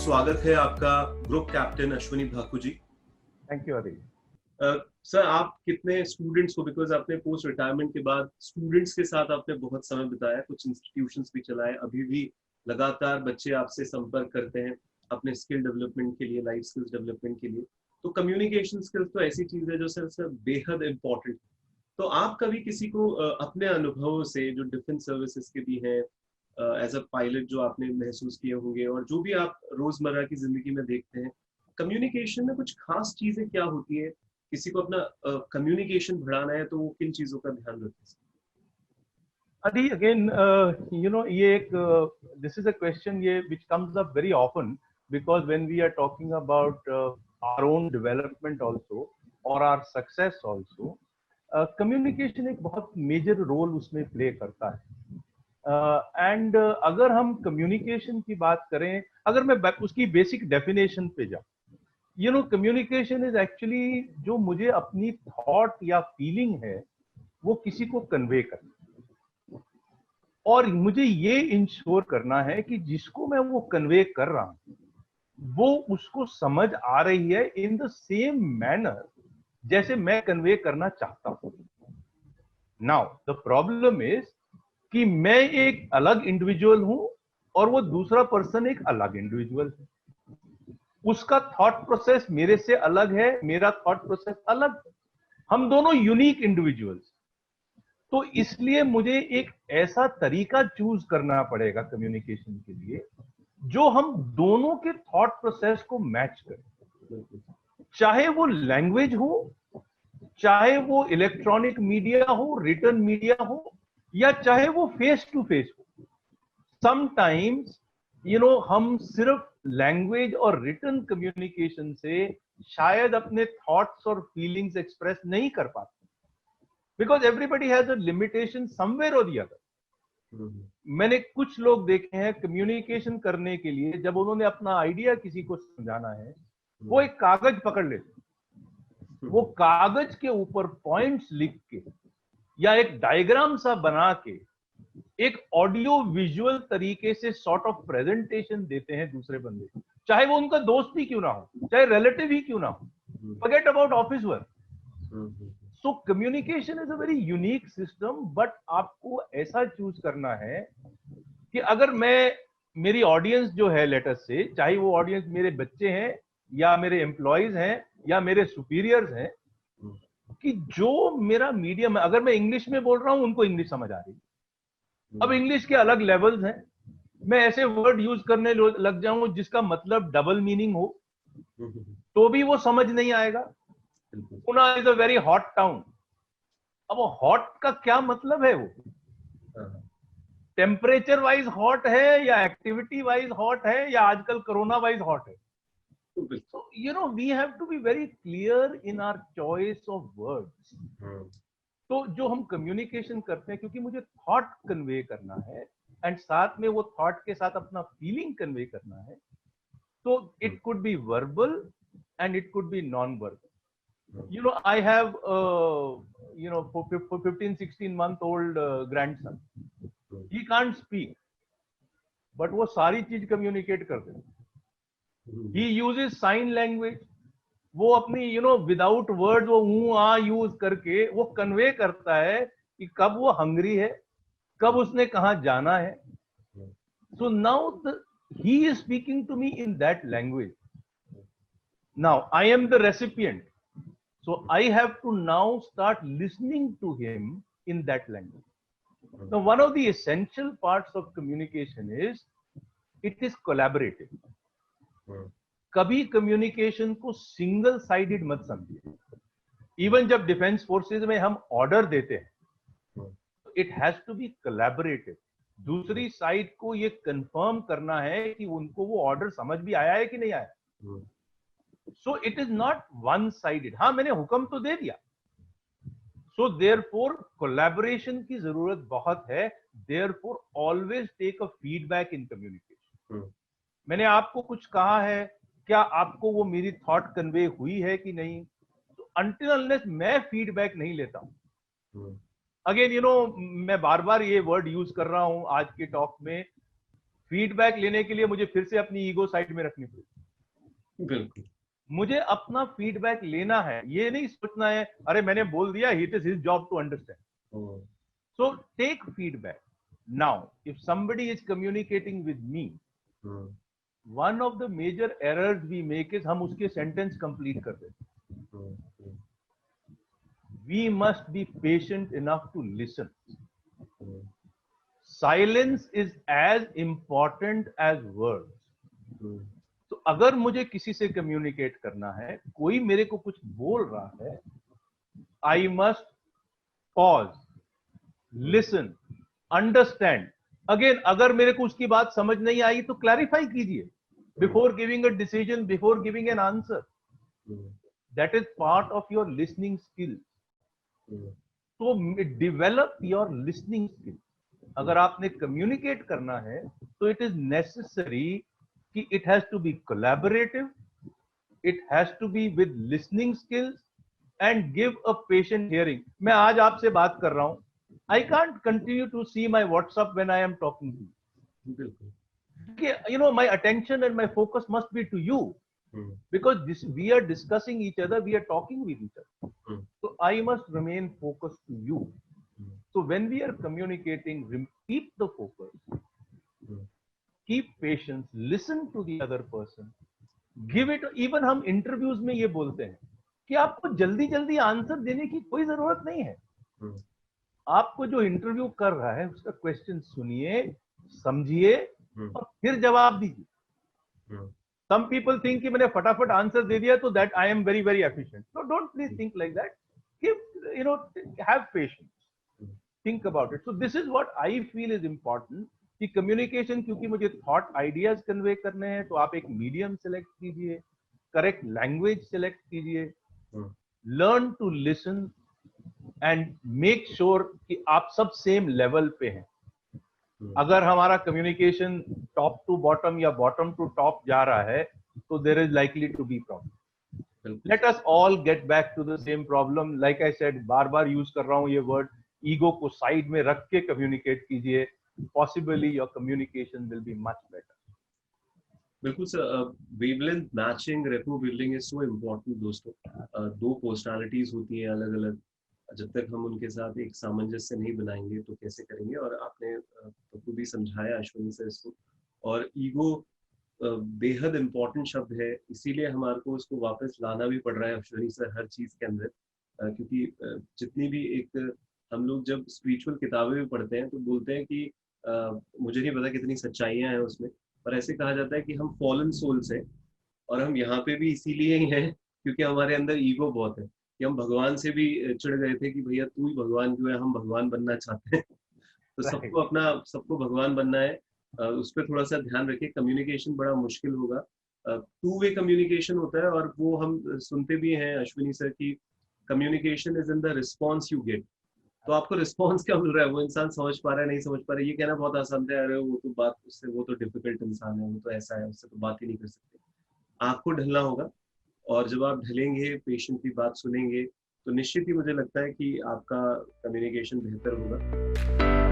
स्वागत है आपका group captain Ashwini Bhaku ji. Thank you अभी। सर, आप कितने स्टूडेंट्स को, बिकॉज आपने पोस्ट रिटायरमेंट के बाद स्टूडेंट्स के साथ आपने बहुत समय बिताया, कुछ इंस्टीट्यूशंस भी चलाए, अभी भी लगातार बच्चे आपसे संपर्क करते हैं अपने स्किल डेवलपमेंट के लिए, लाइफ स्किल्स डेवलपमेंट के लिए। तो कम्युनिकेशन स्किल्स तो ऐसी चीज है जो सर बेहद इंपॉर्टेंट है। तो आप कभी किसी को अपने अनुभवों से, जो डिफेंस सर्विसेज के भी हैं, एज अ पायलट जो आपने महसूस किए होंगे और जो भी आप रोजमर्रा की जिंदगी में देखते हैं, कम्युनिकेशन में कुछ खास चीजें क्या होती है? किसी को अपना कम्युनिकेशन बढ़ाना है तो वो किन चीजों का ध्यान रखते हैं? अभी अगेन ये एक दिस इज अ क्वेश्चन ये which comes up very often because when we are talking about our own development also or our success also, communication एक बहुत मेजर रोल उसमें प्ले करता है। एंड अगर हम कम्युनिकेशन की बात करें, अगर मैं उसकी बेसिक डेफिनेशन पे जाऊं, कम्युनिकेशन इज एक्चुअली जो मुझे अपनी थॉट या फीलिंग है वो किसी को कन्वे करना, और मुझे ये इंश्योर करना है कि जिसको मैं वो कन्वे कर रहा हूं वो उसको समझ आ रही है इन द सेम मैनर जैसे मैं कन्वे करना चाहता हूं। नाउ द प्रॉब्लम इज कि मैं एक अलग इंडिविजुअल हूं और वो दूसरा पर्सन एक अलग इंडिविजुअल है। उसका थॉट प्रोसेस मेरे से अलग है, मेरा थॉट प्रोसेस अलग। हम दोनों यूनिक इंडिविजुअल्स। तो इसलिए मुझे एक ऐसा तरीका चूज करना पड़ेगा कम्युनिकेशन के लिए जो हम दोनों के थॉट प्रोसेस को मैच करे, चाहे वो लैंग्वेज हो, चाहे वो इलेक्ट्रॉनिक मीडिया हो, रिटन मीडिया हो, या चाहे वो फेस टू फेस हो। समटाइम्स हम सिर्फ लैंग्वेज और रिटन कम्युनिकेशन से शायद अपने थॉट्स और फीलिंग्स एक्सप्रेस नहीं कर पाते, because everybody has a limitation somewhere or the other। मैंने कुछ लोग देखे हैं कम्युनिकेशन करने के लिए जब उन्होंने अपना आइडिया किसी को समझाना है वो एक कागज पकड़ लेते, वो कागज के ऊपर पॉइंट्स लिख के या एक डायग्राम सा बना के एक ऑडियो विजुअल तरीके से सॉर्ट ऑफ प्रेजेंटेशन देते हैं दूसरे बंदे को, चाहे वो उनका दोस्त ही क्यों ना हो, चाहे रिलेटिव ही क्यों ना हो। Forget about office work. So communication is a very unique system, but आपको ऐसा चूज करना है कि अगर मेरी ऑडियंस जो है, लेटस से, चाहे वो ऑडियंस मेरे बच्चे हैं या मेरे एम्प्लॉयज हैं या मेरे सुपीरियर्स हैं, कि जो मेरा मीडियम है, अगर मैं इंग्लिश में बोल रहा हूं उनको इंग्लिश समझ आ रही है। अब इंग्लिश के अलग लेवल्स हैं, मैं ऐसे वर्ड यूज करने लग जाऊं जिसका मतलब डबल मीनिंग हो तो भी वो समझ नहीं आएगा। Pune is a very hot town. अब वो हॉट का क्या मतलब है? वो टेम्परेचर वाइज हॉट है या एक्टिविटी वाइज हॉट है या आजकल कोरोना वाइज हॉट है? So, we have to be very clear in our choice of words। तो जो हम कम्युनिकेशन करते हैं, क्योंकि मुझे थॉट कन्वे करना है एंड साथ में वो थॉट के साथ अपना फीलिंग कन्वे करना है, तो it could be verbal and it could be non-verbal। I have for 15-16-month-old grandson। He can't speak, but वो सारी चीज कम्युनिकेट कर देता। He uses sign language। वो अपनी विदाउट वर्ड वो आ यूज करके वो कन्वे करता है कि कब वो हंग्री है, कब उसने कहा जाना है। So now he is speaking to me in that language। Now I am the recipient, so I have to now start listening to him in that language। Now one of the essential parts of communication is it is collaborative। कभी communication को single sided मत समझिए। Even जब defence forces में हम order देते हैं, it has to be collaborative. दूसरी साइड को ये कंफर्म करना है कि उनको वो ऑर्डर समझ भी आया है कि नहीं आया। So it is not one sided. हाँ, मैंने हुक्म तो दे दिया। सो देयरफॉर कोलैबोरेशन की जरूरत बहुत है। Therefore always take a feedback in communication. मैंने आपको कुछ कहा है, क्या आपको वो मेरी थॉट कन्वे हुई है कि नहीं? तो अनटिल अनलेस मैं फीडबैक नहीं लेता हूं। अगेन मैं बार बार ये वर्ड यूज कर रहा हूं आज के टॉक में, फीडबैक लेने के लिए मुझे फिर से अपनी ईगो साइड में रखनी पड़ेगी। बिल्कुल। मुझे अपना फीडबैक लेना है, ये नहीं सोचना है अरे मैंने बोल दिया, it is his job to understand. So take feedback. Now, if somebody is communicating with me, one of the major errors we make is हम उसके sentence complete कर देते। We must be patient enough to listen. Silence is as important as words. तो अगर मुझे किसी से communicate करना है, कोई मेरे को कुछ बोल रहा है, I must pause, listen, understand. Again, अगर मेरे को उसकी बात समझ नहीं आई तो क्लैरिफाई कीजिए before giving a decision, before giving an answer. That is part of your listening skills. So develop your listening skills. अगर आपने communicate करना है तो it is necessary कि it has to be collaborative, it has to be with listening skills and give a patient hearing. मैं आज आपसे बात कर रहा हूं, I can't continue to see my WhatsApp when I am talking to you. You know, my attention and my focus must be to you, because we are discussing each other, we are talking with each other. So I must remain focused to you. So when we are communicating, keep the focus, keep patience, listen to the other person, give it. Even हम interviews में ये बोलते हैं कि आपको जल्दी जल्दी answer देने की कोई जरूरत नहीं है। आपको जो इंटरव्यू कर रहा है उसका क्वेश्चन सुनिए, समझिए और फिर जवाब दीजिए। Some people think कि मैंने फटाफट आंसर दे दिया तो that I am very very efficient. No, don't please think like that. Give, you know, have patience. Think about it. So this is what I feel is important कि communication, क्योंकि मुझे thought ideas convey करने हैं तो आप एक medium select कीजिए, correct language select कीजिए, learn to listen and make sure कि आप सब सेम लेवल पे हैं। अगर हमारा कम्युनिकेशन टॉप टू बॉटम या बॉटम टू टॉप जा रहा है तो there is likely to be problem. Let us all get back to the same problem. Like I said, बार बार यूज कर रहा हूं ये वर्ड, ईगो को साइड में रख के कम्युनिकेट कीजिए, possibly your communication will be much better. बिल्कुल sir, wavelength matching, rapport building is so important दोस्तों। दो पर्सनालिटीज होती हैं अलग अलग, जब तक हम उनके साथ एक सामंजस्य नहीं बनाएंगे तो कैसे करेंगे। और आपने तो भी समझाया अश्विनी सर इसको, और ईगो बेहद इम्पोर्टेंट शब्द है, इसीलिए हमारे को उसको वापस लाना भी पड़ रहा है अश्विनी सर हर चीज के अंदर, क्योंकि जितनी भी एक हम लोग जब स्पिरिचुअल किताबें भी पढ़ते हैं तो बोलते हैं कि मुझे नहीं पता कितनी सच्चाइयाँ हैं उसमें, पर ऐसे कहा जाता है कि हम फॉलन सोल्स हैं और हम यहाँ पे भी इसीलिए ही हैं क्योंकि हमारे अंदर ईगो बहुत है कि हम भगवान से भी चिढ़ गए थे कि भैया तू ही भगवान क्यों है, हम भगवान बनना चाहते हैं। तो सबको भगवान बनना है। उस पर थोड़ा सा ध्यान रखिए। कम्युनिकेशन बड़ा मुश्किल होगा, टू वे कम्युनिकेशन होता है, और वो हम सुनते भी हैं अश्विनी सर की communication is in the response you get. तो आपको रिस्पॉन्स क्या मिल रहा है, वो इंसान समझ पा रहा है नहीं समझ पा रहा है, ये कहना बहुत आसान है, अरे वो तो बात उससे, वो तो डिफिकल्ट इंसान है, वो तो ऐसा है, उससे तो बात ही नहीं कर सकते। आपको ढलना होगा, और जब आप ढलेंगे, पेशेंटली बात सुनेंगे, तो निश्चित ही मुझे लगता है कि आपका कम्युनिकेशन बेहतर होगा।